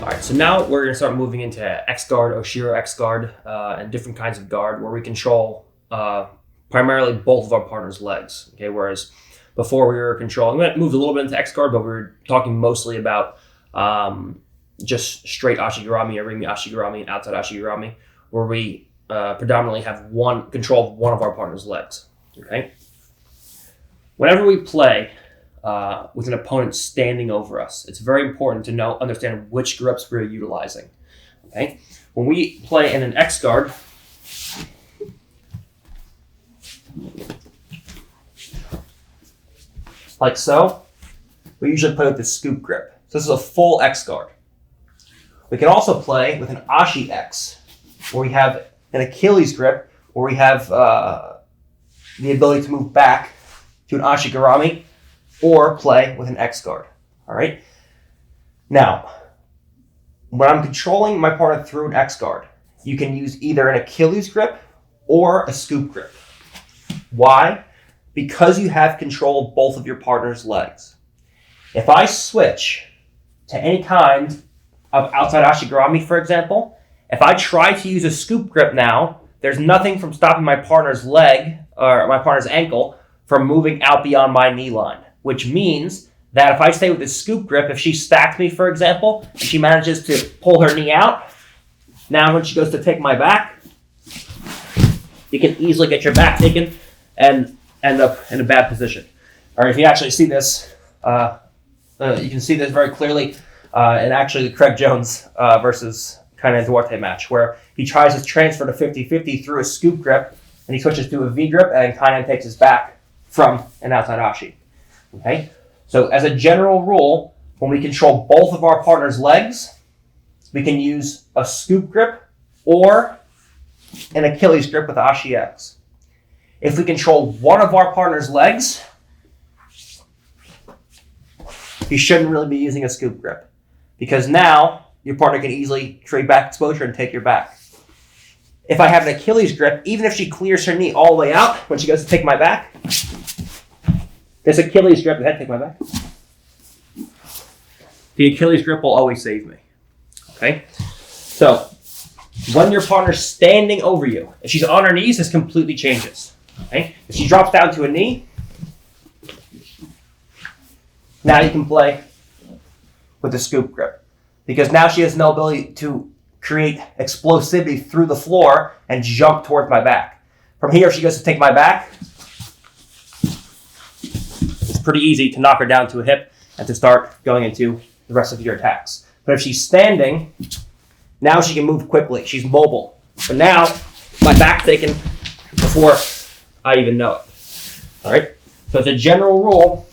All right, so now we're going to start moving into X guard, Oshiro X guard, and different kinds of guard where we control primarily both of our partner's legs. Okay, whereas before we were controlling, we moved a little bit into X guard, but we were talking mostly about just straight Ashigarami, Arimi Ashigarami, and outside Ashigarami, where we predominantly have control of one of our partner's legs. Okay, whenever we play with an opponent standing over us, it's very important to understand which grips we're utilizing. Okay, when we play in an X guard, like so, we usually play with the scoop grip. So this is a full X guard. We can also play with an Ashi X, where we have an Achilles grip, where we have the ability to move back to an Ashigarami, or play with an X guard. All right. Now, when I'm controlling my partner through an X guard, you can use either an Achilles grip or a scoop grip. Why? Because you have control of both of your partner's legs. If I switch to any kind of outside Ashigarami, for example, if I try to use a scoop grip now, there's nothing from stopping my partner's leg or my partner's ankle from moving out beyond my knee line, which means that if I stay with the scoop grip, if she stacks me, for example, and she manages to pull her knee out, now when she goes to take my back, you can easily get your back taken and end up in a bad position. All right, if you actually see this, you can see this very clearly in actually the Craig Jones versus Kainan Duarte match, where he tries to transfer to 50-50 through a scoop grip, and he switches to a V grip, and Kainan takes his back from an outside Ashi. Okay, so as a general rule, when we control both of our partner's legs, we can use a scoop grip or an Achilles grip with Ashi X. If we control one of our partner's legs, you shouldn't really be using a scoop grip, because now your partner can easily trade back exposure and take your back. If I have an Achilles grip, even if she clears her knee all the way out when she goes to take my back, this Achilles grip, go ahead, take my back. The Achilles grip will always save me. Okay? So, when your partner's standing over you, if she's on her knees, this completely changes. Okay? If she drops down to a knee, now you can play with the scoop grip, because now she has no ability to create explosivity through the floor and jump towards my back. From here, if she goes to take my back, it's pretty easy to knock her down to a hip and to start going into the rest of your attacks. But if she's standing, now she can move quickly. She's mobile. But now, my back's taken before I even know it. All right? So as a general rule,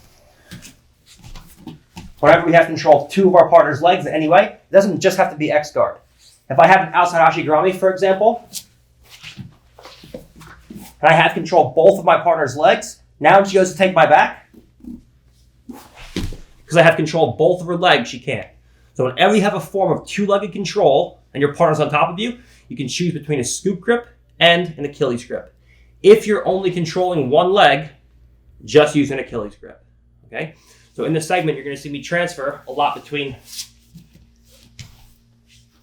whenever we have control of two of our partner's legs in any way, it doesn't just have to be X guard. If I have an outside Ashigarami, for example, and I have control of both of my partner's legs, now when she goes to take my back, because I have control of both of her legs, she can't. So whenever you have a form of two-legged control and your partner's on top of you, you can choose between a scoop grip and an Achilles grip. If you're only controlling one leg, just use an Achilles grip. Okay? So in this segment, you're going to see me transfer a lot between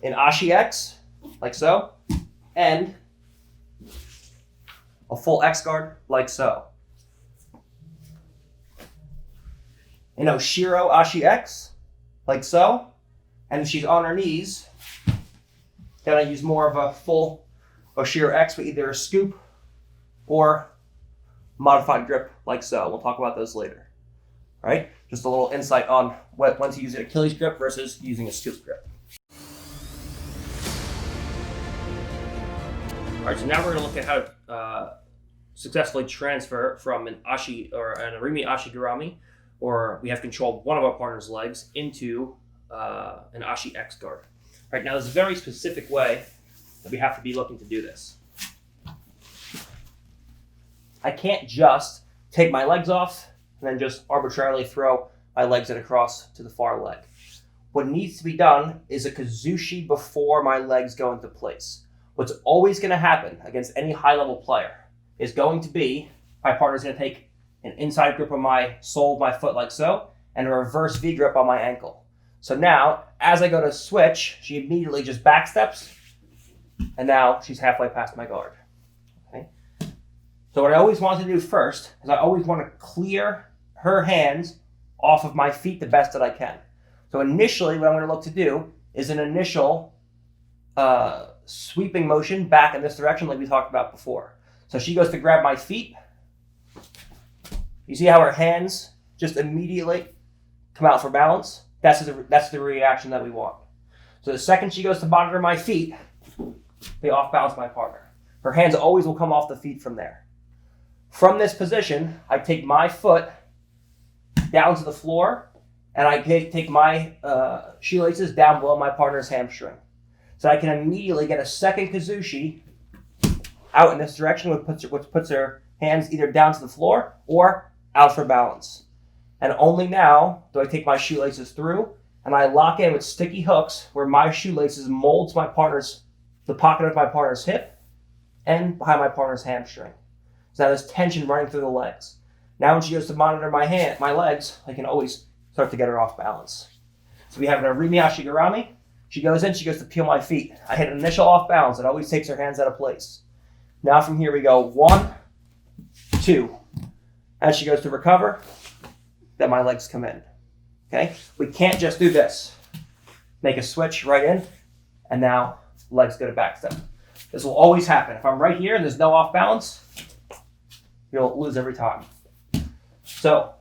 an Ashi X, like so, and a full X guard, like so. An Oshiro Ashi X, like so, and if she's on her knees, then I use more of a full Oshiro X with either a scoop or modified grip, like so. We'll talk about those later. All right? Just a little insight on when to use an Achilles grip versus using a scoop grip. All right, so now we're going to look at how to successfully transfer from an Ashi or an Arimi Ashigarami, or we have control of one of our partner's legs, into an Ashi X guard. All right, now there's a very specific way that we have to be looking to do this. I can't just take my legs off and then just arbitrarily throw my legs across to the far leg. What needs to be done is a kazushi before my legs go into place. What's always going to happen against any high-level player is going to be my partner's going to take an inside grip on my sole of my foot like so, and a reverse V grip on my ankle. So now, as I go to switch, she immediately just backsteps, and now she's halfway past my guard. Okay. So what I always want to do first is I always want to clear her hands off of my feet the best that I can. So initially, what I'm going to look to do is an initial sweeping motion back in this direction like we talked about before. So she goes to grab my feet. You see how her hands just immediately come out for balance? That's the reaction that we want. So the second she goes to monitor my feet, they off balance my partner. Her hands always will come off the feet from there. From this position, I take my foot down to the floor, and I take my shoelaces down below my partner's hamstring. So I can immediately get a second kazushi out in this direction, which puts her hands either down to the floor or out for balance. And only now do I take my shoelaces through, and I lock in with sticky hooks where my shoelaces molds the pocket of my partner's hip and behind my partner's hamstring. So now there's tension running through the legs. Now when she goes to monitor my legs, I can always start to get her off balance. So we have an Arimi Ashigarami. She goes to peel my feet. I hit an initial off balance. It always takes her hands out of place. Now from here we go 1, 2. As she goes to recover, then my legs come in. Okay? We can't just do this. Make a switch right in, and now legs go to back step. This will always happen. If I'm right here and there's no off balance, you'll lose every time. So,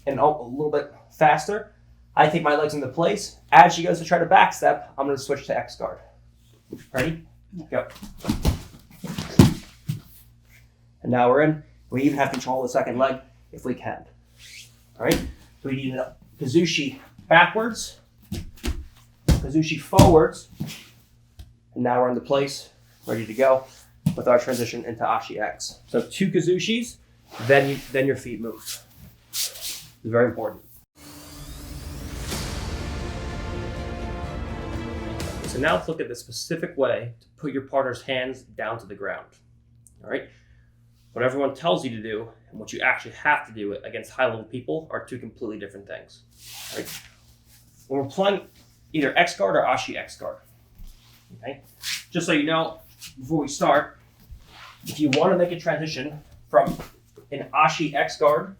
and a little bit faster, I take my legs into place. As she goes to try to back step, I'm going to switch to X guard. Ready? Go. And now we're in. We even have control of the second leg if we can. All right? So we need a kazushi backwards, kazushi forwards, and now we're in the place, ready to go with our transition into Ashi X. So 2 kazushis, then your feet move. It's very important. So now let's look at the specific way to put your partner's hands down to the ground. All right? What everyone tells you to do and what you actually have to do against high-level people are 2 completely different things. All right? When we're playing either X guard or Ashi X guard, okay? Just so you know, before we start, if you want to make a transition from an Ashi X guard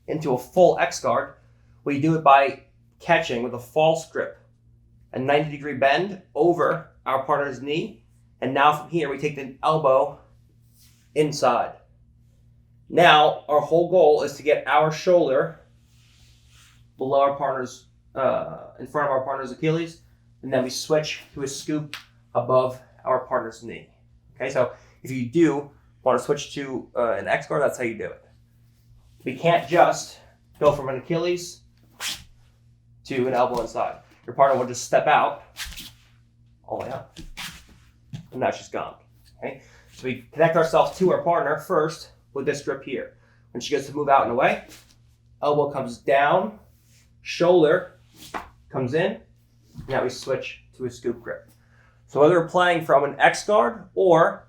into a full X guard, we do it by catching with a false grip, a 90-degree bend over our partner's knee, and now from here we take the elbow inside. Now our whole goal is to get our shoulder below our partner's, in front of our partner's Achilles, and then we switch to a scoop above our partner's knee. Okay, so if you do want to switch to an X guard, that's how you do it. We can't just go from an Achilles to an elbow inside. Your partner will just step out all the way up, and now she's gone. Okay, so we connect ourselves to our partner first with this grip here. When she goes to move out and away, elbow comes down, shoulder comes in. Now we switch to a scoop grip. So whether we're playing from an X guard or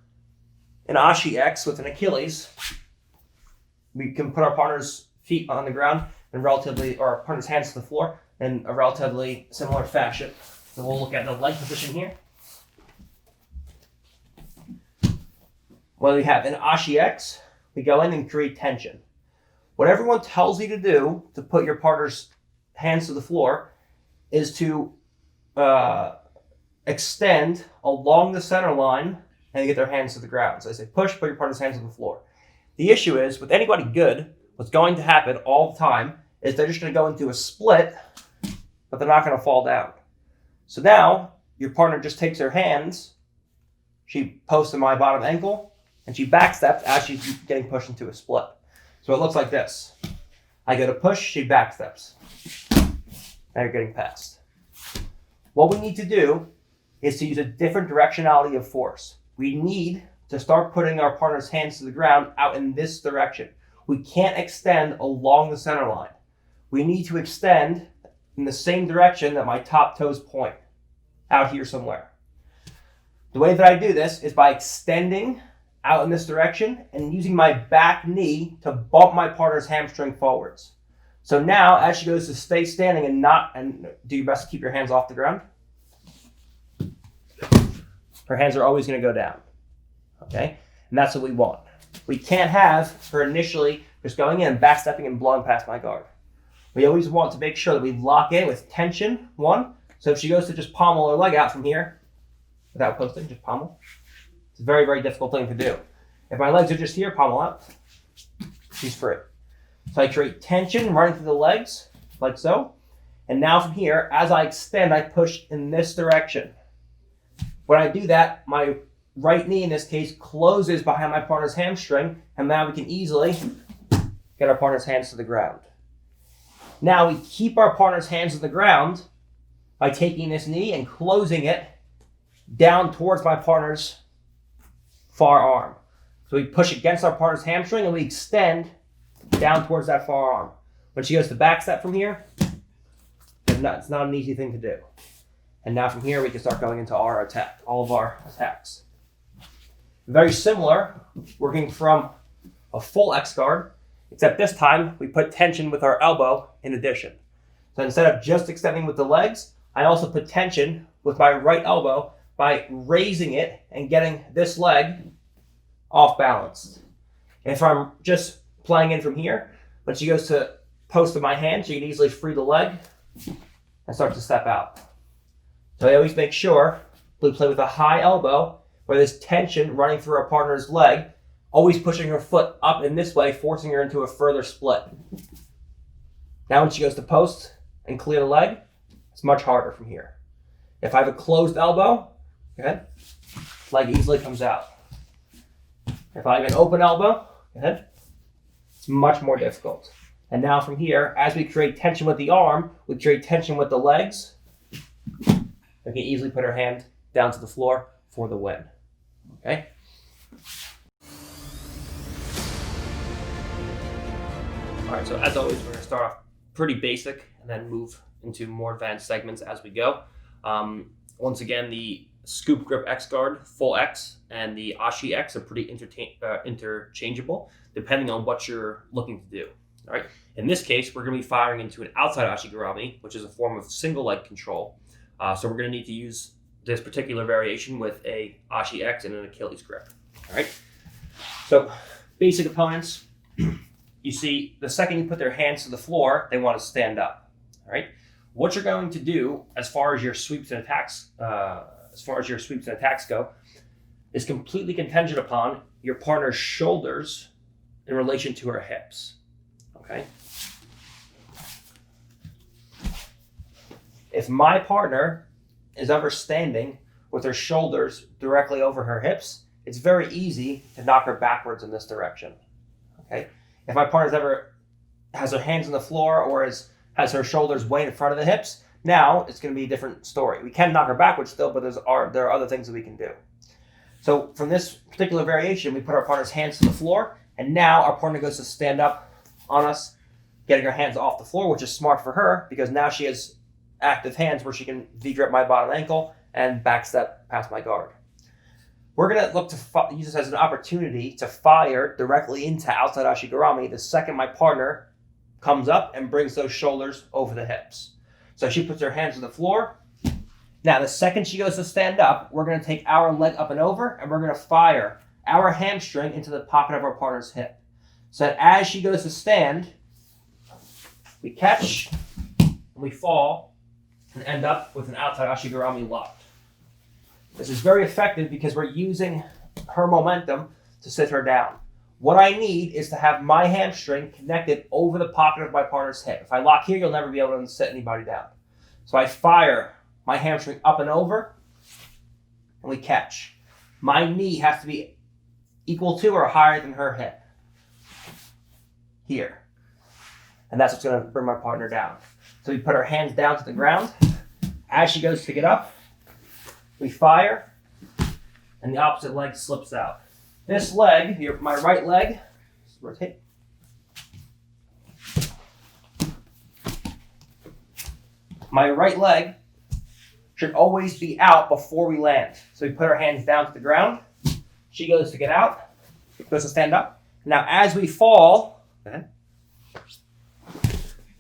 an Ashi X with an Achilles, we can put our partner's feet on the ground and or our partner's hands to the floor in a relatively similar fashion. So we'll look at the leg position here. When we have an Ashi X, we go in and create tension. What everyone tells you to do to put your partner's hands to the floor is to extend along the center line and get their hands to the ground. So they say push, put your partner's hands on the floor. The issue is, with anybody good, what's going to happen all the time is they're just going to go into a split, but they're not going to fall down. So now your partner just takes her hands, she posts in my bottom ankle, and she backsteps as she's getting pushed into a split. So it looks like this. I go to push, she backsteps. Now you're getting past. What we need to do is to use a different directionality of force. We need to start putting our partner's hands to the ground out in this direction. We can't extend along the center line. We need to extend in the same direction that my top toes point, out here somewhere. The way that I do this is by extending out in this direction and using my back knee to bump my partner's hamstring forwards. So now, as she goes to stay standing and do your best to keep your hands off the ground, her hands are always going to go down. Okay? And that's what we want. We can't have her initially just going in and backstepping and blowing past my guard. We always want to make sure that we lock in with tension, one. So if she goes to just pommel her leg out from here, without posting, just pommel. It's a very, very difficult thing to do. If my legs are just here, pommel out. She's free. So I create tension running through the legs, like so. And now from here, as I extend, I push in this direction. When I do that, my right knee, in this case, closes behind my partner's hamstring, and now we can easily get our partner's hands to the ground. Now we keep our partner's hands to the ground by taking this knee and closing it down towards my partner's far arm. So we push against our partner's hamstring and we extend down towards that far arm. When she goes to back step from here, it's not an easy thing to do. And now from here, we can start going into our attack, all of our attacks. Very similar, working from a full X guard, except this time we put tension with our elbow in addition. So instead of just extending with the legs, I also put tension with my right elbow by raising it and getting this leg off balance. If I'm just playing in from here, when she goes to post with my hand, she can easily free the leg and start to step out. So I always make sure we play with a high elbow where there's tension running through our partner's leg, always pushing her foot up in this way, forcing her into a further split. Now when she goes to post and clear the leg, it's much harder from here. If I have a closed elbow, okay, leg easily comes out. If I have an open elbow, okay, it's much more difficult. And now from here, as we create tension with the arm, we create tension with the legs. We can easily put her hand down to the floor for the win. Okay? All right, so as always, we're going to start off pretty basic and then move into more advanced segments as we go. Once again, the Scoop Grip X Guard Full X and the Ashi X are pretty interchangeable depending on what you're looking to do. All right. In this case, we're going to be firing into an outside Ashigarami, which is a form of single leg control. So we're going to need to use this particular variation with a Ashi X and an Achilles grip. All right. So basic opponents, you see the second you put their hands to the floor, they want to stand up. All right. What you're going to do as far as your sweeps and attacks, go, is completely contingent upon your partner's shoulders in relation to her hips. Okay. If my partner is ever standing with her shoulders directly over her hips, it's very easy to knock her backwards in this direction. Okay. If my partner ever has her hands on the floor or has her shoulders way in front of the hips, now it's going to be a different story. We can knock her backwards still, but there are other things that we can do. So from this particular variation, we put our partner's hands to the floor, and now our partner goes to stand up on us, getting her hands off the floor, which is smart for her because now she has active hands where she can V-grip my bottom ankle and backstep past my guard. We're going to look to use this as an opportunity to fire directly into outside Ashigarami the second my partner comes up and brings those shoulders over the hips. So she puts her hands on the floor. Now, the second she goes to stand up, we're going to take our leg up and over, and we're going to fire our hamstring into the pocket of our partner's hip. So that as she goes to stand, we catch, and we fall, and end up with an outside Ashigarami lock. This is very effective because we're using her momentum to sit her down. What I need is to have my hamstring connected over the pocket of my partner's hip. If I lock here, you'll never be able to sit anybody down. So I fire my hamstring up and over, and we catch. My knee has to be equal to or higher than her hip. Here. And that's what's going to bring my partner down. So we put our hands down to the ground. As she goes to get up, we fire, and the opposite leg slips out. This leg, my right leg, rotate. My right leg should always be out before we land. So we put our hands down to the ground. She goes to get out, goes to stand up. Now as we fall,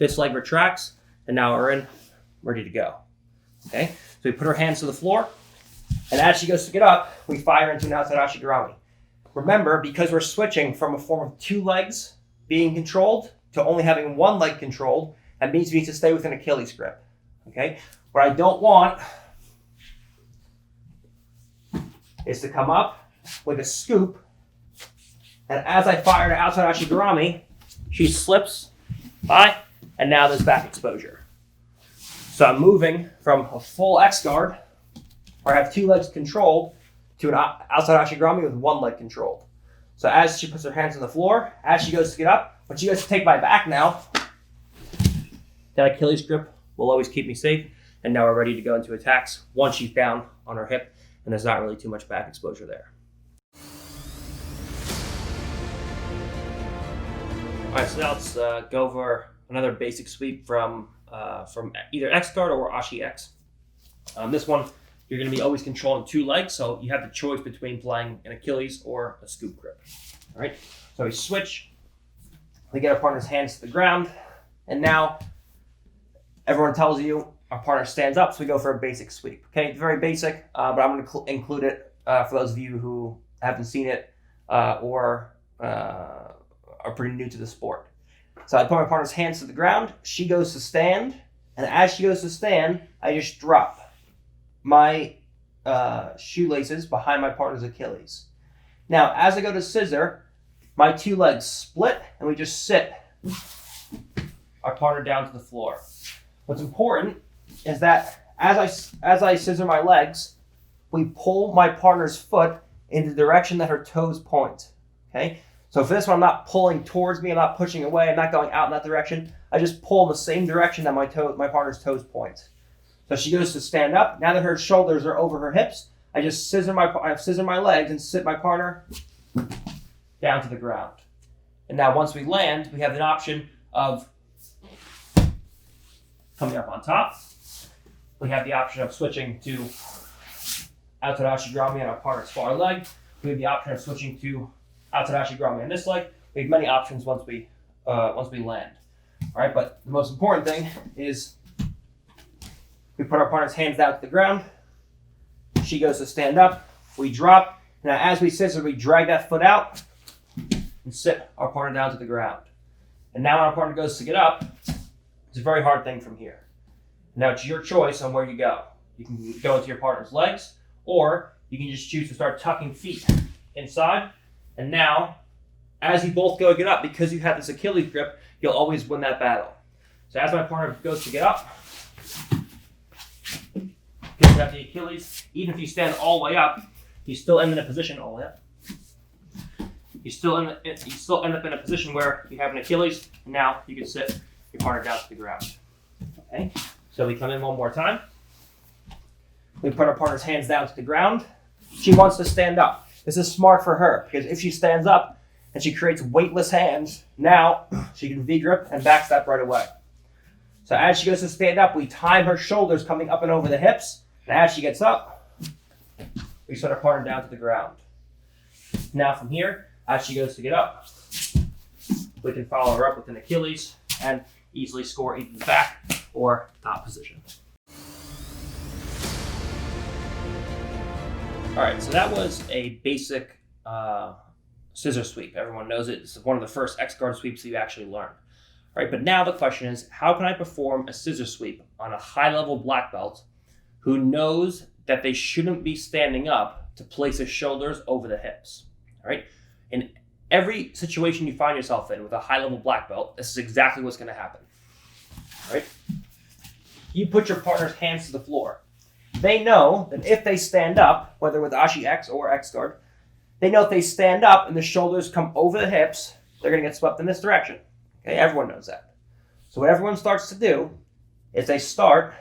This leg retracts, and now we're in, ready to go. Okay, so we put her hands to the floor, and as she goes to get up, we fire into an outside ashigarami. Remember, because we're switching from a form of 2 legs being controlled to only having 1 leg controlled, that means we need to stay with an Achilles grip. Okay, what I don't want is to come up with a scoop, and as I fire an outside ashigarami, she slips by, and now there's back exposure. So I'm moving from a full X guard, where I have 2 legs controlled, to an outside ashigarami with 1 leg controlled. So as she puts her hands on the floor, as she goes to get up, when she goes to take my back now, that Achilles grip will always keep me safe, and now we're ready to go into attacks once she's down on her hip, and there's not really too much back exposure there. All right, so now let's go over another basic sweep from either X guard or Ashi X. This one, you're going to be always controlling 2 legs, so you have the choice between playing an Achilles or a scoop grip. All right, so we switch, we get our partner's hands to the ground, and now everyone tells you our partner stands up, so we go for a basic sweep. Okay, it's very basic, but I'm going to include it for those of you who haven't seen it or are pretty new to the sport. So I put my partner's hands to the ground, she goes to stand, and as she goes to stand, I just drop my shoelaces behind my partner's Achilles. Now, as I go to scissor, my 2 legs split, and we just sit our partner down to the floor. What's important is that as I scissor my legs, we pull my partner's foot in the direction that her toes point. Okay? So for this one, I'm not pulling towards me, I'm not pushing away, I'm not going out in that direction. I just pull in the same direction that my partner's toes point. So she goes to stand up. Now that her shoulders are over her hips, I just scissor my legs and sit my partner down to the ground. And now once we land, we have an option of coming up on top. We have the option of switching to outside ashigarami on our partner's far leg. We have the option of switching to outside ashigarami on this leg. We have many options once we land. All right, but the most important thing is we put our partner's hands down to the ground. She goes to stand up. We drop. Now, as we scissor, we drag that foot out and sit our partner down to the ground. And now when our partner goes to get up, it's a very hard thing from here. Now, it's your choice on where you go. You can go into your partner's legs, or you can just choose to start tucking feet inside. And now, as you both go to get up, because you have this Achilles grip, you'll always win that battle. So as my partner goes to get up, because you have the Achilles, even if you stand all the way up, you still end in a position all the way up. You still end up in a position where you have an Achilles, and now you can sit your partner down to the ground. Okay, so we come in one more time. We put our partner's hands down to the ground. She wants to stand up. This is smart for her, because if she stands up and she creates weightless hands, now she can V-grip and backstep right away. So as she goes to stand up, we time her shoulders coming up and over the hips, and as she gets up, we set our partner down to the ground. Now from here, as she goes to get up, we can follow her up with an Achilles and easily score either the back or top position. All right, so that was a basic scissor sweep. Everyone knows it. It's one of the first X-guard sweeps that you actually learn. All right, but now the question is, how can I perform a scissor sweep on a high-level black belt who knows that they shouldn't be standing up to place his shoulders over the hips? All right, in every situation you find yourself in with a high-level black belt, this is exactly what's going to happen. All right, you put your partner's hands to the floor. They know that if they stand up, whether with Ashi X or X guard, they know if they stand up and the shoulders come over the hips, they're going to get swept in this direction. Okay, everyone knows that. So what everyone starts to do is they start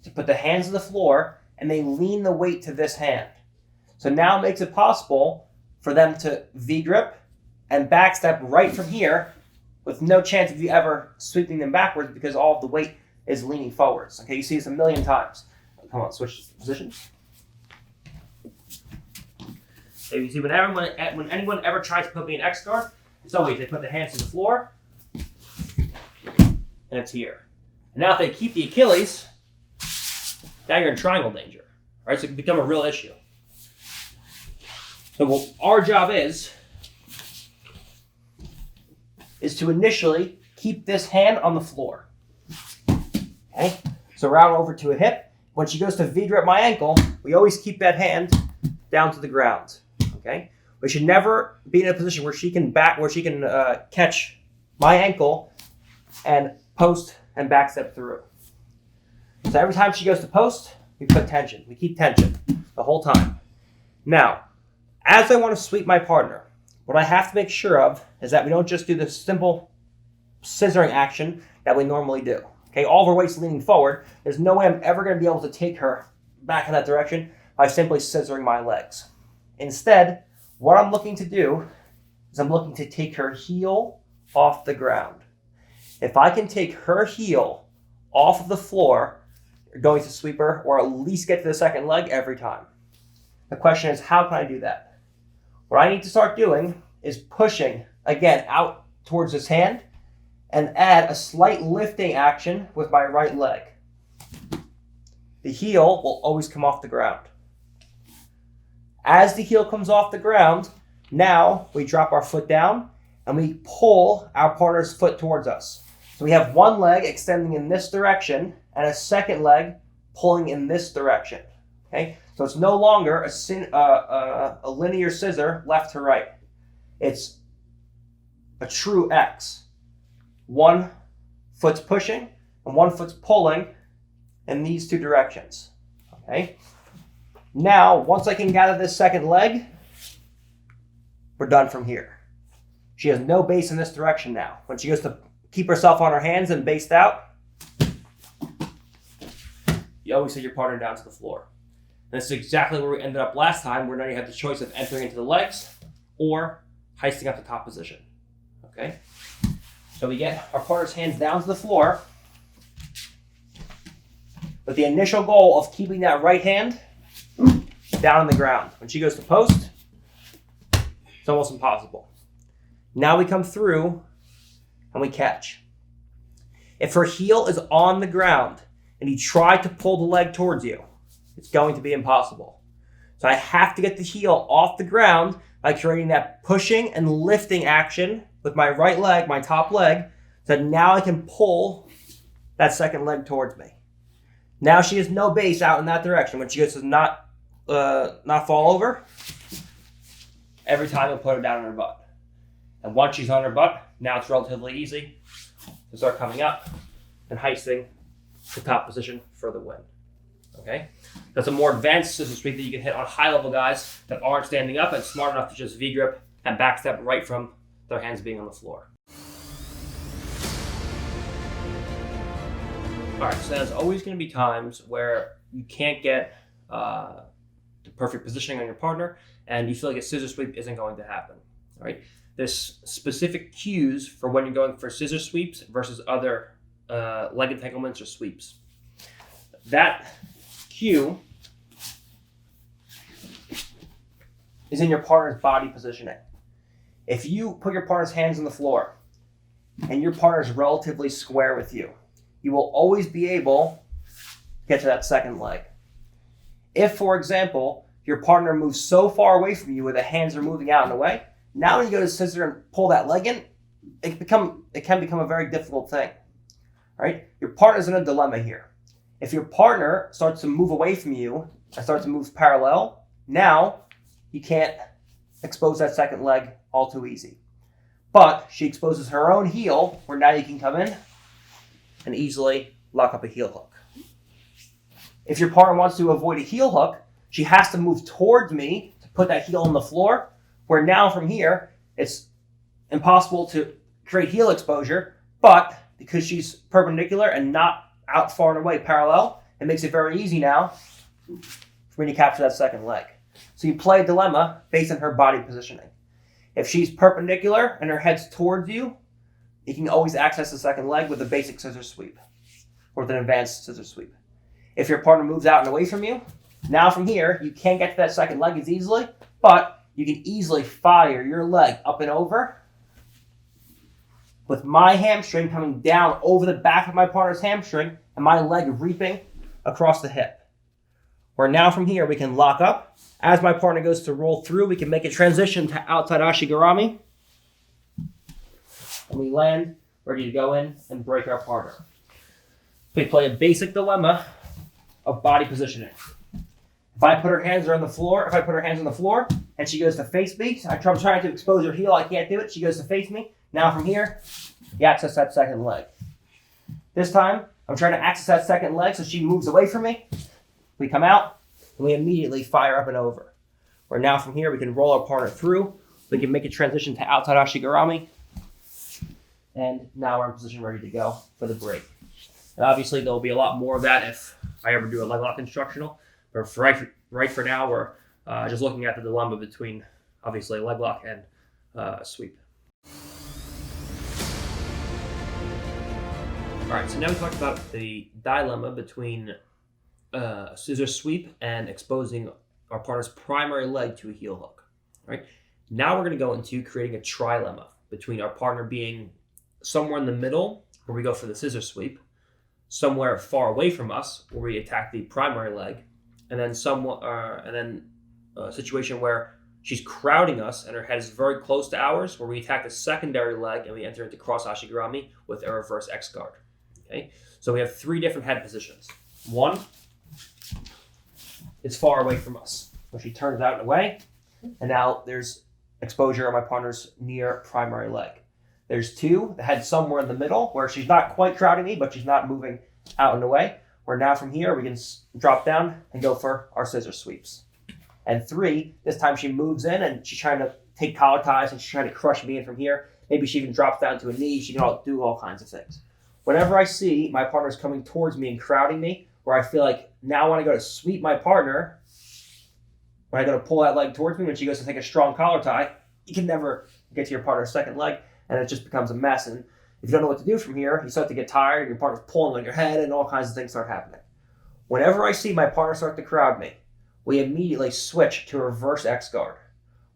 to put the hands on the floor and they lean the weight to this hand. So now it makes it possible for them to V-grip and backstep right from here with no chance of you ever sweeping them backwards because all of the weight is leaning forwards. Okay, you see this a million times. Come on, switch positions. So you see when anyone ever tries to put me in X guard, it's always they put the hands to the floor and it's here. And now if they keep the Achilles, now you're in triangle danger. All right, so it can become a real issue. So what our job is to initially keep this hand on the floor. Okay, so round over to a hip. When she goes to V-grip my ankle, we always keep that hand down to the ground. Okay, we should never be in a position where she can catch my ankle and post and back step through. So every time she goes to post, we put tension. We keep tension the whole time. Now, as I want to sweep my partner, what I have to make sure of is that we don't just do the simple scissoring action that we normally do. Okay, all of her weight's leaning forward. There's no way I'm ever going to be able to take her back in that direction by simply scissoring my legs. Instead, what I'm looking to do is I'm looking to take her heel off the ground. If I can take her heel off of the floor, you're going to sweep her or at least get to the second leg every time. The question is, how can I do that? What I need to start doing is pushing, again, out towards this hand and add a slight lifting action with my right leg. The heel will always come off the ground. As the heel comes off the ground, now we drop our foot down and we pull our partner's foot towards us. So we have one leg extending in this direction and a second leg pulling in this direction. Okay, so it's no longer a linear scissor left to right. It's a true X. One foot's pushing and one foot's pulling in these two directions. Okay. Now, once I can gather this second leg, we're done from here. She has no base in this direction now. When she goes to keep herself on her hands and based out, you always set your partner down to the floor. And this is exactly where we ended up last time, where now you have the choice of entering into the legs or heisting up the top position. Okay? So we get our partner's hands down to the floor with the initial goal of keeping that right hand down on the ground. When she goes to post, it's almost impossible. Now we come through and we catch. If her heel is on the ground and you try to pull the leg towards you, it's going to be impossible. So I have to get the heel off the ground by creating that pushing and lifting action with my right leg, my top leg, so that now I can pull that second leg towards me. Now she has no base out in that direction. When she goes to not fall over, every time I put her down on her butt. And once she's on her butt, now it's relatively easy to start coming up and heisting the top position for the win. Okay? That's a more advanced scissor sweep that you can hit on high-level guys that aren't standing up and smart enough to just V-grip and backstep right from their hands being on the floor. All right, so there's always going to be times where you can't get the perfect positioning on your partner and you feel like a scissor sweep isn't going to happen. All right? There's specific cues for when you're going for scissor sweeps versus other leg entanglements or sweeps. That cue is in your partner's body positioning. If you put your partner's hands on the floor and your partner's relatively square with you, you will always be able to get to that second leg. If, for example, your partner moves so far away from you where the hands are moving out and away, now when you go to scissor and pull that leg in, it can become a very difficult thing. Right? Your partner's in a dilemma here. If your partner starts to move away from you and starts to move parallel, now you can't expose that second leg all too easy. But she exposes her own heel, where now you can come in and easily lock up a heel hook. If your partner wants to avoid a heel hook, she has to move towards me to put that heel on the floor, where now from here, it's impossible to create heel exposure, but because she's perpendicular and not out far and away parallel, it makes it very easy now for me to capture that second leg. So you play a dilemma based on her body positioning. If she's perpendicular and her head's towards you, you can always access the second leg with a basic scissor sweep or with an advanced scissor sweep. If your partner moves out and away from you, now from here, you can't get to that second leg as easily, but you can easily fire your leg up and over with my hamstring coming down over the back of my partner's hamstring and my leg reaping across the hip. Where now from here we can lock up. As my partner goes to roll through, we can make a transition to outside Ashigarami. And we land, ready to go in and break our partner. We play a basic dilemma of body positioning. If I put her hands on the floor, and she goes to face me, I'm trying to expose her heel, I can't do it, she goes to face me. Now from here, you access that second leg. This time, I'm trying to access that second leg so she moves away from me. We come out, and we immediately fire up and over. Where now from here, we can roll our partner through. We can make a transition to outside Ashigarami. And now we're in position ready to go for the break. And obviously, there'll be a lot more of that if I ever do a leg lock instructional. But right for now, we're just looking at the dilemma between, obviously, leg lock and sweep. All right, so now we talked about the dilemma between scissor sweep and exposing our partner's primary leg to a heel hook. All right, now we're going to go into creating a trilemma between our partner being somewhere in the middle, where we go for the scissor sweep, somewhere far away from us, where we attack the primary leg, and then a situation where she's crowding us and her head is very close to ours, where we attack the secondary leg and we enter into cross Ashigarami with a reverse X guard. Okay, so we have three different head positions. One is far away from us, where she turns out and away, and now there's exposure on my partner's near primary leg. There's two, the head somewhere in the middle, where she's not quite crowding me, but she's not moving out and away. Where now from here, we can drop down and go for our scissor sweeps. And three, this time she moves in and she's trying to take collar ties and she's trying to crush me in from here. Maybe she even drops down to a knee. She can do all kinds of things. Whenever I see my partner's coming towards me and crowding me, where I feel like now when I go to sweep my partner, when I go to pull that leg towards me, when she goes to take a strong collar tie, you can never get to your partner's second leg, and it just becomes a mess. And if you don't know what to do from here, you start to get tired, your partner's pulling on your head, and all kinds of things start happening. Whenever I see my partner start to crowd me, we immediately switch to a reverse X guard,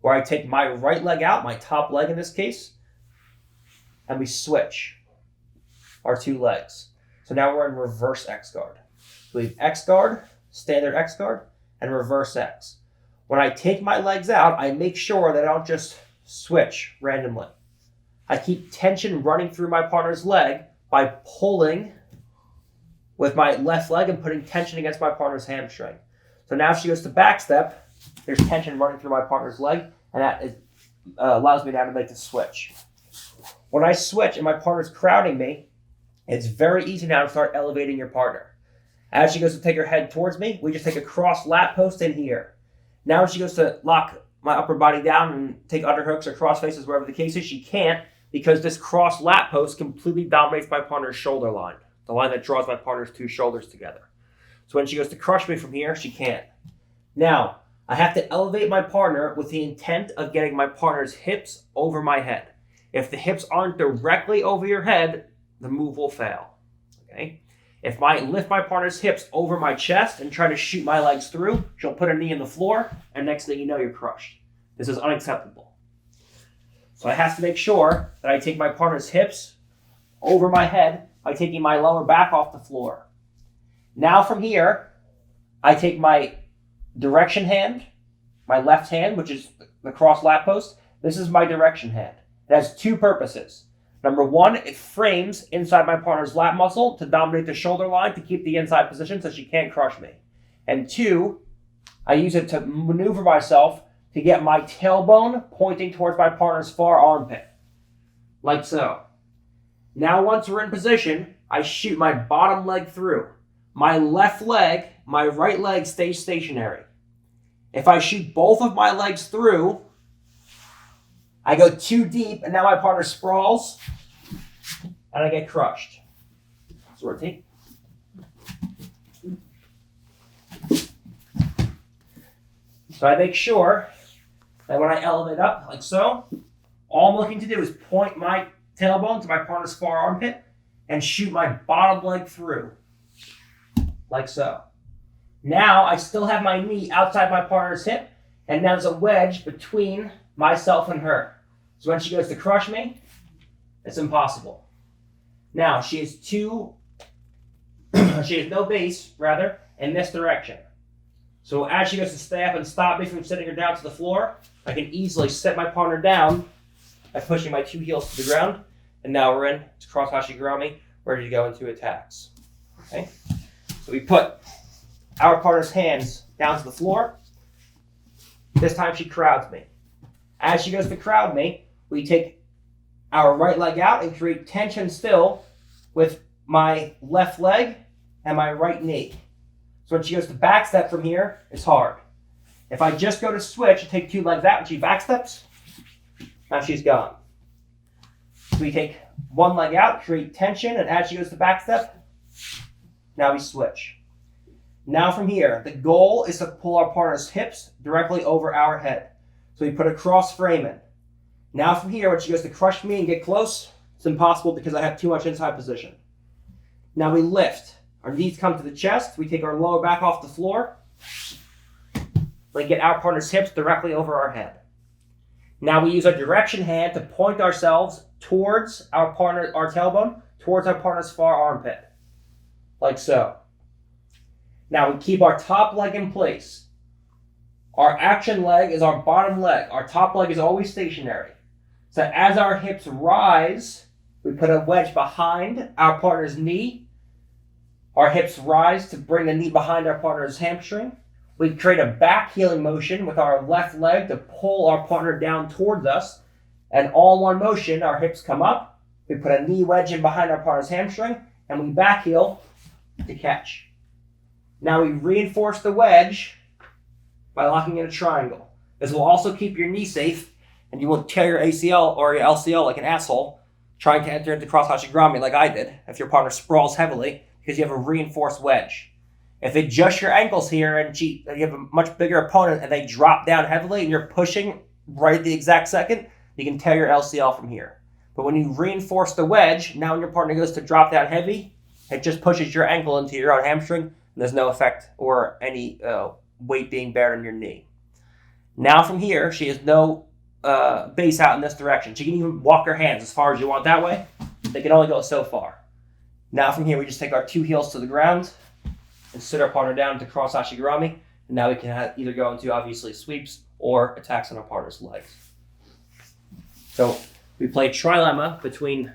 where I take my right leg out, my top leg in this case, and we switch our two legs. So now we're in reverse X guard. So we have X guard, standard X guard, and reverse X. When I take my legs out, I make sure that I don't just switch randomly. I keep tension running through my partner's leg by pulling with my left leg and putting tension against my partner's hamstring. So now if she goes to back step, there's tension running through my partner's leg, and that allows me now to make the switch. When I switch and my partner's crowding me, it's very easy now to start elevating your partner. As she goes to take her head towards me, we just take a cross lat post in here. Now when she goes to lock my upper body down and take underhooks or cross faces, wherever the case is, she can't, because this cross lat post completely dominates my partner's shoulder line, the line that draws my partner's two shoulders together. So when she goes to crush me from here, she can't. Now, I have to elevate my partner with the intent of getting my partner's hips over my head. If the hips aren't directly over your head, the move will fail. Okay? If I lift my partner's hips over my chest and try to shoot my legs through, she'll put her knee in the floor, and next thing you know, you're crushed. This is unacceptable. So I have to make sure that I take my partner's hips over my head by taking my lower back off the floor. Now from here, I take my direction hand, my left hand, which is the cross lat post. This is my direction hand. It has two purposes. Number one, it frames inside my partner's lat muscle to dominate the shoulder line to keep the inside position so she can't crush me. And two, I use it to maneuver myself to get my tailbone pointing towards my partner's far armpit, like so. Now once we're in position, I shoot my bottom leg through. My left leg, my right leg stays stationary. If I shoot both of my legs through, I go too deep, and now my partner sprawls, and I get crushed. So rotate. So I make sure that when I elevate up, like so, all I'm looking to do is point my tailbone to my partner's far armpit and shoot my bottom leg through, like so. Now I still have my knee outside my partner's hip, and now there's a wedge between myself and her. So when she goes to crush me, It's impossible. Now, she has no base, rather, in this direction. So as she goes to stay up and stop me from sitting her down to the floor, I can easily set my partner down by pushing my 2 heels to the ground. And now we're in to cross hashigurami, ready to go into attacks. Okay? So we put our partner's hands down to the floor. This time she crowds me. As she goes to crowd me, we take our right leg out and create tension still with my left leg and my right knee. So when she goes to backstep from here, it's hard. If I just go to switch and take 2 legs out and she backsteps, now she's gone. So we take 1 leg out, create tension, and as she goes to backstep, now we switch. Now from here, the goal is to pull our partner's hips directly over our head. So we put a cross frame in. Now from here, when she goes to crush me and get close, it's impossible because I have too much inside position. Now we lift. Our knees come to the chest. We take our lower back off the floor. We get our partner's hips directly over our head. Now we use our direction hand to point ourselves towards our tailbone, towards our partner's far armpit. Like so. Now we keep our top leg in place. Our action leg is our bottom leg. Our top leg is always stationary. So as our hips rise, we put a wedge behind our partner's knee. Our hips rise to bring the knee behind our partner's hamstring. We create a back heeling motion with our left leg to pull our partner down towards us. And all in one motion, our hips come up. We put a knee wedge in behind our partner's hamstring, and we back heel to catch. Now we reinforce the wedge by locking in a triangle. This will also keep your knee safe, and you won't tear your ACL or your LCL like an asshole trying to enter into cross hashigurami like I did if your partner sprawls heavily because you have a reinforced wedge. If they adjust your ankles here and you have a much bigger opponent and they drop down heavily and you're pushing right at the exact second, you can tear your LCL from here. But when you reinforce the wedge, now when your partner goes to drop down heavy, it just pushes your ankle into your own hamstring, and there's no effect or any weight being bared on your knee. Now from here, she has no base out in this direction. She can even walk her hands as far as you want that way. They can only go so far. Now from here, we just take our 2 heels to the ground and sit our partner down to cross hashigurami. And now we can either go into, obviously, sweeps or attacks on our partner's legs. So we play trilemma between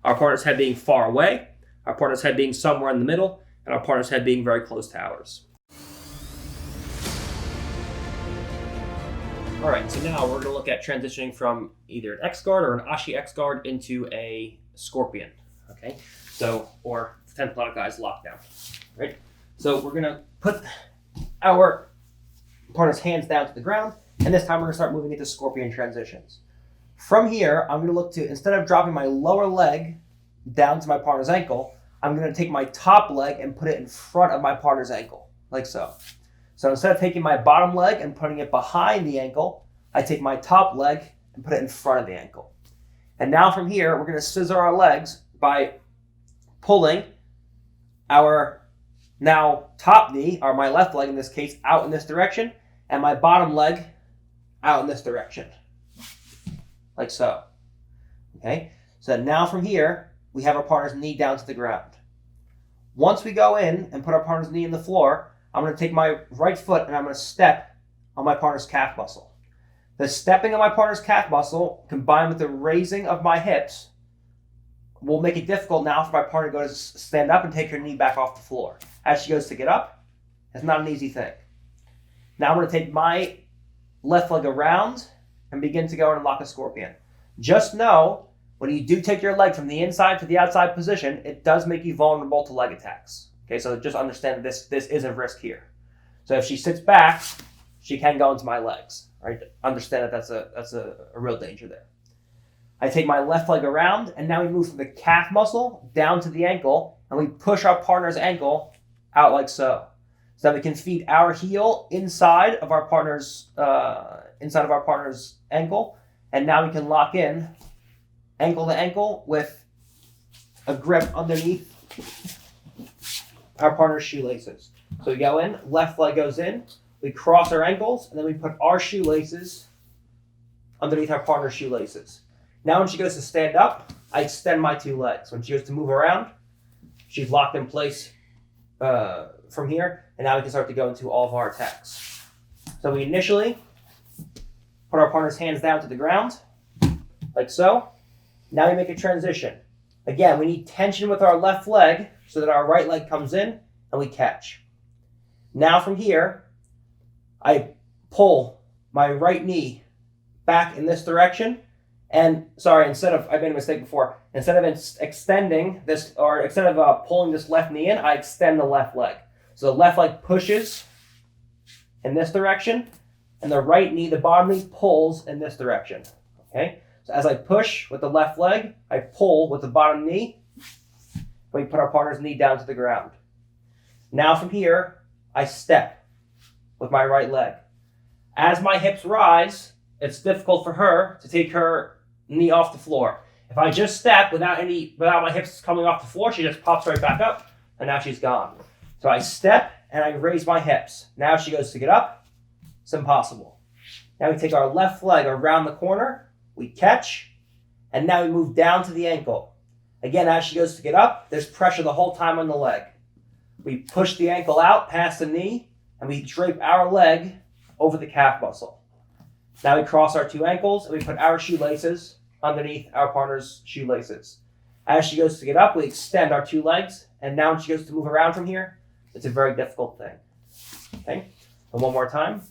our partner's head being far away, our partner's head being somewhere in the middle, and our partner's head being very close to ours. All right, so now we're going to look at transitioning from either an X guard or an Ashi X guard into a Scorpion. Okay, so, or 10th Planet Guy's lockdown. Right? So we're going to put our partner's hands down to the ground, and this time we're going to start moving into Scorpion transitions. From here, I'm going to look to, instead of dropping my lower leg down to my partner's ankle, I'm going to take my top leg and put it in front of my partner's ankle, like so. So instead of taking my bottom leg and putting it behind the ankle, I take my top leg and put it in front of the ankle. And now from here, we're going to scissor our legs by pulling our now top knee, or my left leg in this case, out in this direction, and my bottom leg out in this direction. Like so. Okay? So now from here, we have our partner's knee down to the ground. Once we go in and put our partner's knee in the floor, I'm going to take my right foot and I'm going to step on my partner's calf muscle. The stepping on my partner's calf muscle, combined with the raising of my hips, will make it difficult now for my partner to go to stand up and take her knee back off the floor. As she goes to get up, it's not an easy thing. Now I'm going to take my left leg around and begin to go and lock a Scorpion. Just know, when you do take your leg from the inside to the outside position, it does make you vulnerable to leg attacks. Okay, so just understand that this is a risk here. So if she sits back, she can go into my legs. Right? Understand that that's a real danger there. I take my left leg around, and now we move from the calf muscle down to the ankle, and we push our partner's ankle out like so. So that we can feed our heel inside of our partner's ankle, and now we can lock in ankle to ankle with a grip underneath our partner's shoelaces. So we go in, left leg goes in, we cross our ankles, and then we put our shoelaces underneath our partner's shoelaces. Now when she goes to stand up, I extend my two legs. When she goes to move around, she's locked in place from here, and now we can start to go into all of our attacks. So we initially put our partner's hands down to the ground, like so. Now we make a transition. Again, we need tension with our left leg so that our right leg comes in and we catch. Now from here, I pull my right knee back in this direction. And I made a mistake before. Instead of extending this, or instead of pulling this left knee in, I extend the left leg. So the left leg pushes in this direction, and the right knee, the bottom knee, pulls in this direction. Okay? So as I push with the left leg, I pull with the bottom knee. We put our partner's knee down to the ground. Now from here, I step with my right leg. As my hips rise, it's difficult for her to take her knee off the floor. If I just step without my hips coming off the floor, she just pops right back up, and now she's gone. So I step and I raise my hips. Now she goes to get up. It's impossible. Now we take our left leg around the corner, we catch, and now we move down to the ankle. Again, as she goes to get up, there's pressure the whole time on the leg. We push the ankle out past the knee, and we drape our leg over the calf muscle. Now we cross our two ankles, and we put our shoelaces underneath our partner's shoelaces. As she goes to get up, we extend our two legs, and now when she goes to move around from here, it's a very difficult thing. Okay? And one more time.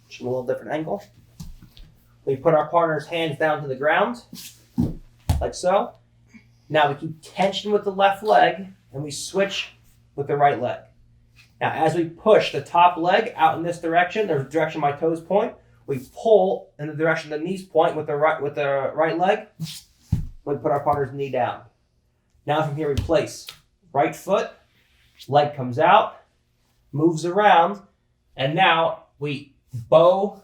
Just a little different angle. We put our partner's hands down to the ground, like so. Now we keep tension with the left leg, and we switch with the right leg. Now, as we push the top leg out in this direction, the direction my toes point, we pull in the direction the knees point with the right leg. We put our partner's knee down. Now from here we place right foot, leg comes out, moves around, and now we bow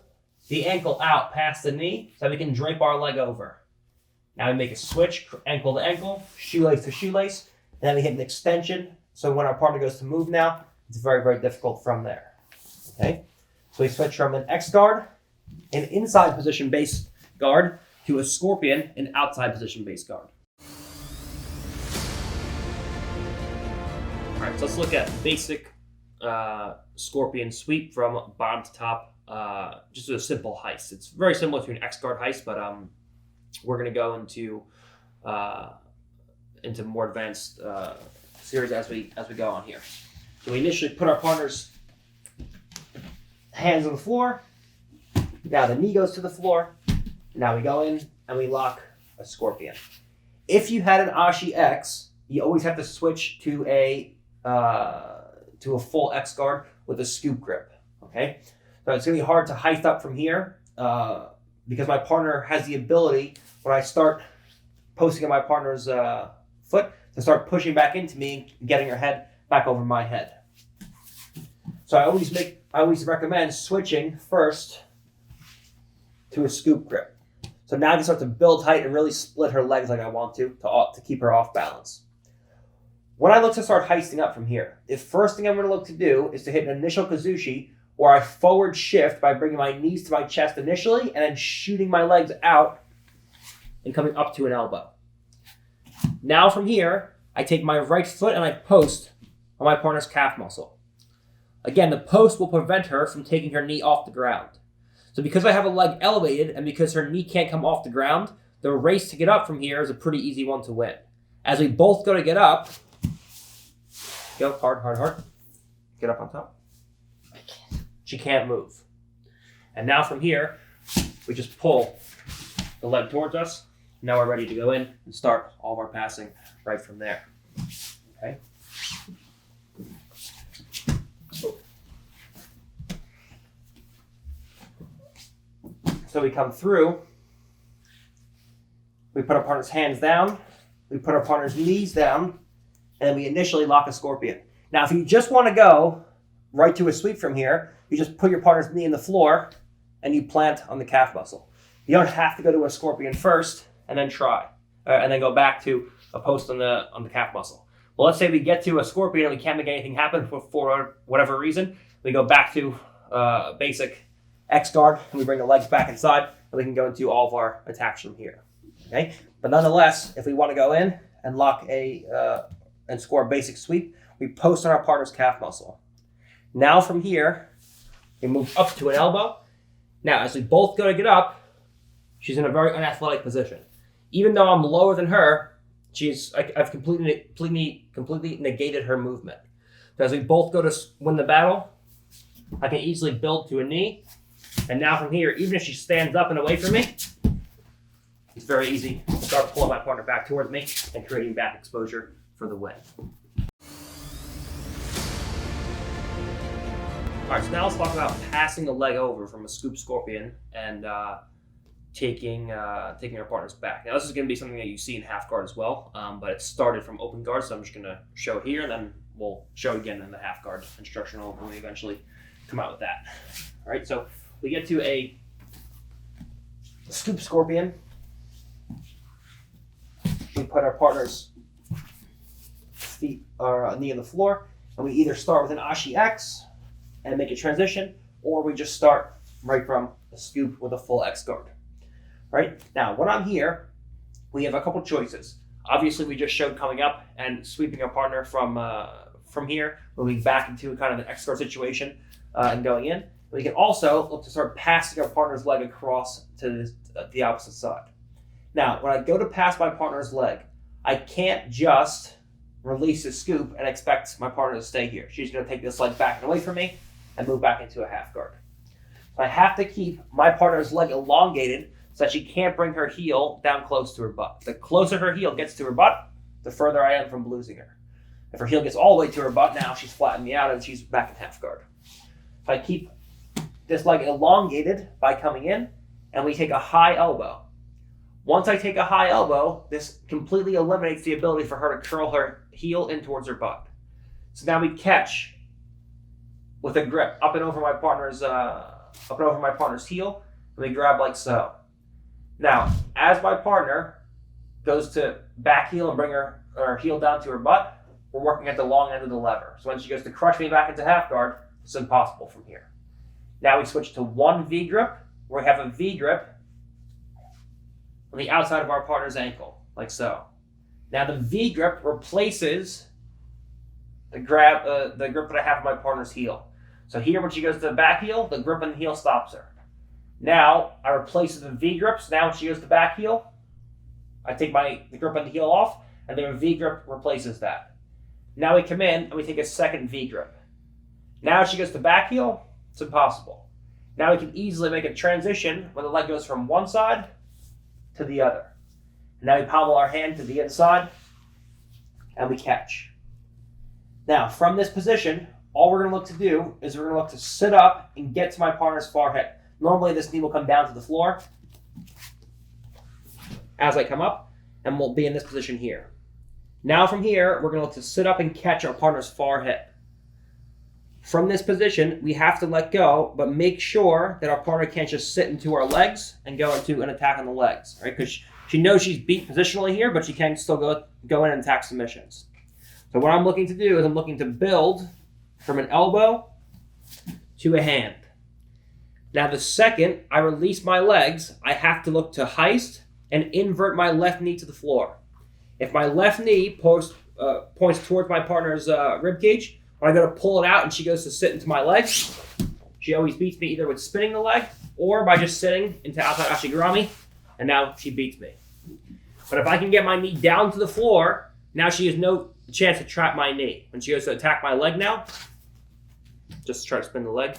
the ankle out past the knee so we can drape our leg over. Now we make a switch, ankle to ankle, shoelace to shoelace, and then we hit an extension. So when our partner goes to move now, it's very, very difficult from there. Okay? So we switch from an X guard, an inside position base guard, to a scorpion, an outside position base guard. All right, so let's look at basic scorpion sweep from bottom to top, just a simple heist. It's very similar to an X guard heist, but we're going to go into more advanced series as we go on here. So we initially put our partner's hands on the floor. Now the knee goes to the floor. Now we go in and we lock a scorpion. If you had an Ashi X, you always have to switch to a full X guard with a scoop grip. Okay, so it's gonna be hard to heist up from here because my partner has the ability when I start posting on my partner's foot to start pushing back into me and getting her head back over my head. So I always recommend switching first to a scoop grip. So now I can start to build height and really split her legs like I want to keep her off balance. When I look to start heisting up from here, the first thing I'm going to look to do is to hit an initial kazushi, where I forward shift by bringing my knees to my chest initially and then shooting my legs out and coming up to an elbow. Now from here, I take my right foot and I post on my partner's calf muscle. Again, the post will prevent her from taking her knee off the ground. So because I have a leg elevated and because her knee can't come off the ground, the race to get up from here is a pretty easy one to win. As we both go to get up, go hard. Get up on top. She can't move. And now from here, we just pull the leg towards us. Now we're ready to go in and start all of our passing right from there. Okay? So we come through, we put our partner's hands down, we put our partner's knees down, and we initially lock a scorpion. Now, if you just want to go right to a sweep from here, you just put your partner's knee in the floor and you plant on the calf muscle. You don't have to go to a scorpion first and then try, and then go back to a post on the calf muscle. Well, let's say we get to a scorpion and we can't make anything happen for whatever reason. We go back to basic X guard and we bring the legs back inside and we can go into all of our attacks from here. Okay, but nonetheless, if we want to go in and lock and score a basic sweep, we post on our partner's calf muscle. Now from here, we move up to an elbow. Now, as we both go to get up, she's in a very unathletic position. Even though I'm lower than her, I've completely negated her movement. So as we both go to win the battle, I can easily build to a knee. And now from here, even if she stands up and away from me, it's very easy to start pulling my partner back towards me and creating back exposure for the win. All right, so now let's talk about passing the leg over from a scoop scorpion and taking our partner's back. Now this is going to be something that you see in half guard as well, but it started from open guard, so I'm just going to show it here, and then we'll show it again in the half guard instructional when we eventually come out with that. All right, so we get to a scoop scorpion. We put our partner's feet or knee on the floor, and we either start with an Ashi X and make a transition, or we just start right from a scoop with a full X guard. Right? Now, when I'm here, we have a couple choices. Obviously, we just showed coming up and sweeping our partner from here, moving back into kind of an X guard situation and going in. We can also look to start passing our partner's leg across to the opposite side. Now, when I go to pass my partner's leg, I can't just release a scoop and expect my partner to stay here. She's going to take this leg back and away from me and move back into a half guard. So I have to keep my partner's leg elongated so that she can't bring her heel down close to her butt. The closer her heel gets to her butt, the further I am from losing her. If her heel gets all the way to her butt, now she's flattened me out and she's back in half guard. So I keep this leg elongated by coming in, and we take a high elbow. Once I take a high elbow, this completely eliminates the ability for her to curl her heel in towards her butt. So now we catch with a grip up and over my partner's heel, and we grab like so. Now, as my partner goes to back heel and bring her heel down to her butt, we're working at the long end of the lever. So when she goes to crush me back into half guard, it's impossible from here. Now we switch to one V grip, where we have a V grip on the outside of our partner's ankle, like so. Now the V grip replaces the grip that I have on my partner's heel. So here, when she goes to the back heel, the grip on the heel stops her. Now I replace the V grips. Now when she goes to back heel, I take the grip on the heel off, and then a V grip replaces that. Now we come in and we take a second V grip. Now if she goes to back heel, it's impossible. Now we can easily make a transition when the leg goes from one side to the other. Now we pommel our hand to the inside, and we catch. Now from this position, all we're going to look to do is we're going to look to sit up and get to my partner's far hip. Normally this knee will come down to the floor as I come up, and we'll be in this position here. Now from here, we're going to look to sit up and catch our partner's far hip. From this position, we have to let go, but make sure that our partner can't just sit into our legs and go into an attack on the legs, right? Because she knows she's beat positionally here, but she can still go in and attack submissions. So what I'm looking to do is I'm looking to build from an elbow to a hand. Now the second I release my legs, I have to look to heist and invert my left knee to the floor. If my left knee points towards my partner's rib cage, when I go to pull it out and she goes to sit into my legs, she always beats me either with spinning the leg or by just sitting into outside Ashigarami, and now she beats me. But if I can get my knee down to the floor, now she has no chance to trap my knee. When she goes to attack my leg now, just try to spin the leg,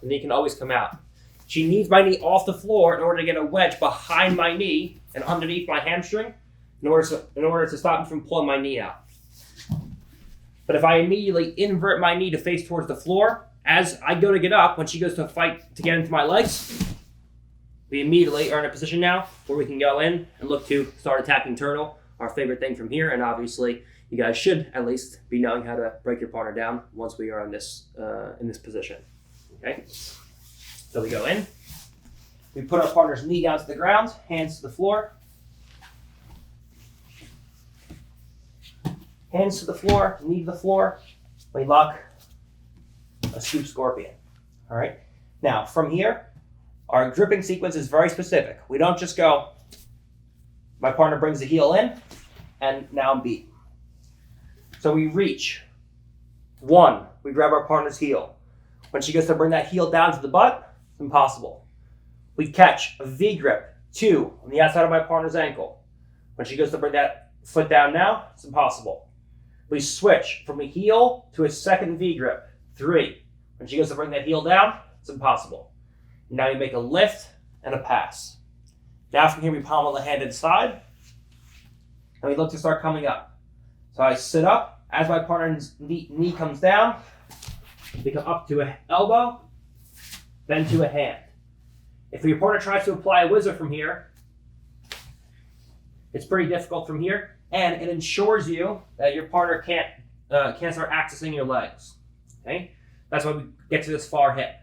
the knee can always come out. She needs my knee off the floor in order to get a wedge behind my knee and underneath my hamstring in order to stop me from pulling my knee out. But if I immediately invert my knee to face towards the floor, as I go to get up, when she goes to fight to get into my legs, we immediately are in a position now where we can go in and look to start attacking turtle, our favorite thing from here. And obviously, you guys should at least be knowing how to break your partner down once we are in this position. Okay? So we go in. We put our partner's knee down to the ground, hands to the floor. Hands to the floor, knee to the floor. We lock a scoop scorpion. All right. Now from here, our gripping sequence is very specific. We don't just go My partner brings the heel in, and now I'm beat. So we reach. 1, we grab our partner's heel. When she goes to bring that heel down to the butt, it's impossible. We catch a V grip. 2, on the outside of my partner's ankle. When she goes to bring that foot down now, it's impossible. We switch from a heel to a second V grip. 3, when she goes to bring that heel down, it's impossible. Now you make a lift and a pass. Now from here we pommel the hand inside, and we look to start coming up. So I sit up. As my partner's knee comes down, we come up to an elbow, then to a hand. If your partner tries to apply a whizzer from here, it's pretty difficult from here, and it ensures you that your partner can't start accessing your legs. Okay, that's why we get to this far hip.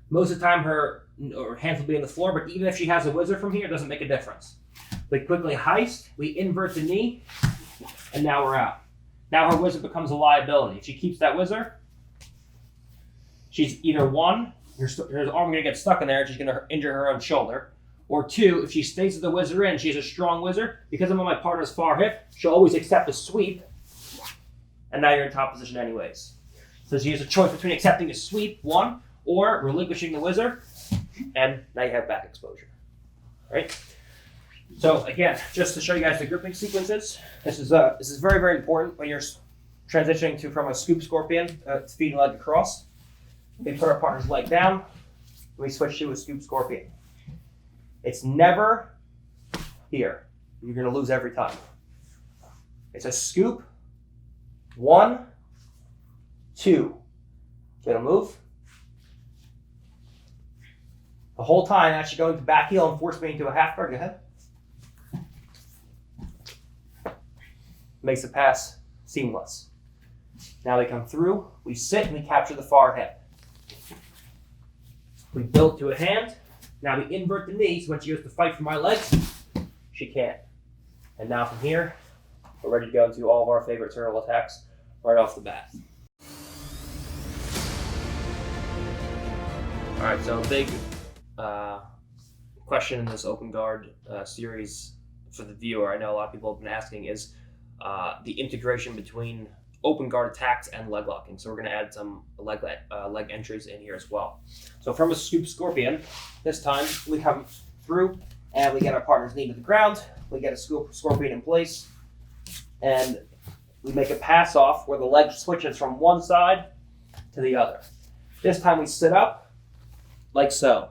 Most of the time, her hands will be on the floor, but even if she has a whizzer from here, it doesn't make a difference. We quickly heist, we invert the knee, and now we're out. Now her whizzer becomes a liability. If she keeps that whizzer, she's either 1, her arm going to get stuck in there and she's going to injure her own shoulder. Or 2, if she stays with the whizzer in, she has a strong whizzer, because I'm on my partner's far hip, she'll always accept a sweep, and now you're in top position anyways. So she has a choice between accepting a sweep, 1, or relinquishing the whizzer, and now you have back exposure. All right? So again, just to show you guys the gripping sequences, this is very, very important when you're transitioning from a scoop scorpion, feeding leg across. We put our partner's leg down, and we switch to a scoop scorpion. It's never here. You're going to lose every time. It's a scoop. 1, 2. Gonna move. The whole time, actually going to back heel and force me into a half guard. Go ahead. Makes the pass seamless. Now we come through, we sit, and we capture the far hip. We build to a hand. Now we invert the knee, so when she goes to fight for my legs, she can't. And now from here, we're ready to go into all of our favorite turtle attacks right off the bat. All right, so a big question in this open guard series for the viewer, I know a lot of people have been asking, is the integration between open guard attacks and leg locking. So we're going to add some leg entries in here as well. So from a scoop scorpion, this time we come through and we get our partner's knee to the ground. We get a scoop scorpion in place, and we make a pass off where the leg switches from one side to the other. This time we sit up like so.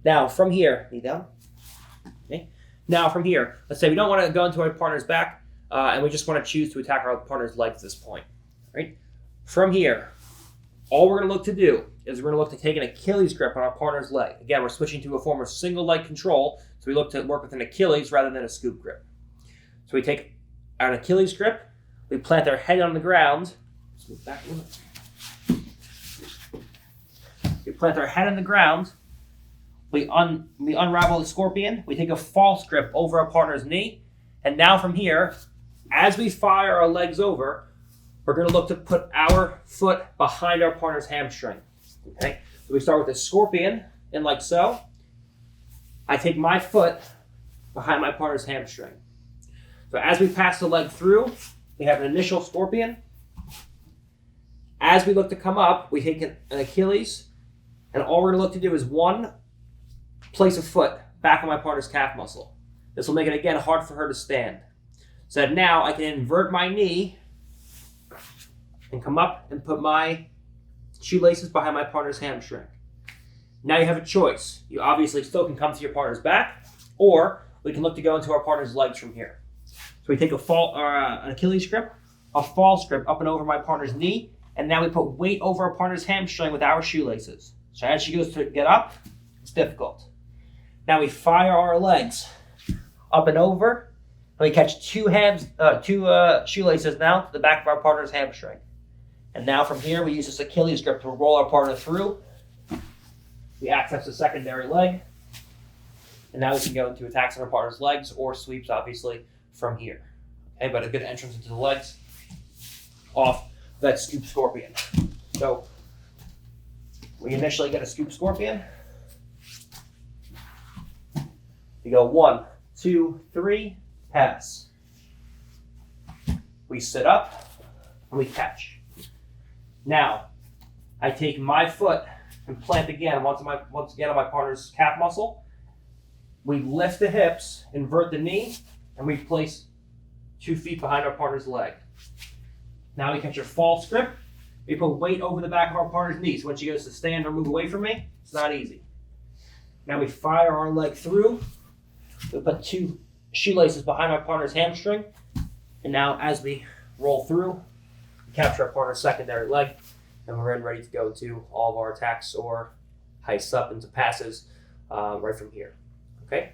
Now from here, knee down. Okay. Now from here, let's say we don't want to go into our partner's back, and we just want to choose to attack our partner's legs at this point. Right? From here, all we're going to look to do is we're going to look to take an Achilles grip on our partner's leg. Again, we're switching to a form of single leg control, so we look to work with an Achilles rather than a scoop grip. So we take an Achilles grip, we plant our head on the ground. Let's move back a little bit. We plant our head on the ground. We unravel the scorpion. We take a false grip over our partner's knee. And now from here, as we fire our legs over, we're going to look to put our foot behind our partner's hamstring. Okay? So we start with a scorpion, in like so. I take my foot behind my partner's hamstring. So as we pass the leg through, we have an initial scorpion. As we look to come up, we take an Achilles, and all we're going to look to do is one place a foot back on my partner's calf muscle. This will make it, again, hard for her to stand. So that now I can invert my knee and come up and put my shoelaces behind my partner's hamstring. Now you have a choice. You obviously still can come to your partner's back, or we can look to go into our partner's legs from here. So we take an Achilles grip, a false grip up and over my partner's knee, and now we put weight over our partner's hamstring with our shoelaces. So as she goes to get up, it's difficult. Now we fire our legs up and over, and we catch two shoelaces now to the back of our partner's hamstring. And now from here, we use this Achilles grip to roll our partner through. We access the secondary leg, and now we can go into attacks on our partner's legs or sweeps, obviously, from here. Okay, but a good entrance into the legs off that scoop scorpion. So we initially get a scoop scorpion. You go 1, 2, 3, pass. We sit up and we catch. Now, I take my foot and plant again once again on my partner's calf muscle. We lift the hips, invert the knee, and we place 2 feet behind our partner's leg. Now we catch your false grip. We put weight over the back of our partner's knee. So when she goes to stand or move away from me, it's not easy. Now we fire our leg through. We put 2 shoelaces behind our partner's hamstring. And now as we roll through, we capture our partner's secondary leg. And we're ready to go into all of our attacks or heists up into passes right from here. Okay?